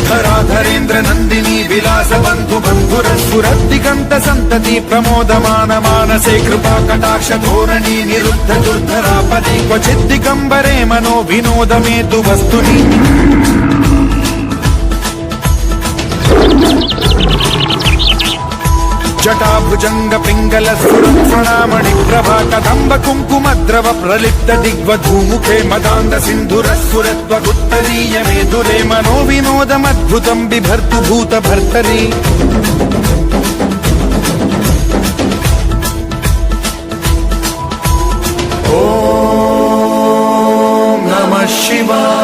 धराधरेन्द्र नन्दिनी विलास बन्धु बन्धुरस्फुरद्दिगन्त सन्तति प्रमोदमान मानसे कृपा कटाक्ष धोरणी निरुद्ध दुर्धरापदे क्वचिद्दिगम्बरे मनो विनोदमेतु वस्तुनि जटाभुजंग पिंगल सुरक्षणामणि प्रभा कदंब कुंकुमद्रव प्रलिप्त दिग्वधूमुखे मदांध सिंधुरस्फुरत्वगुत्तरीय मेधुरे मनो विनोदमद्भुतं बिभर्तु भूत भर्तरी ओम नमः शिवाय।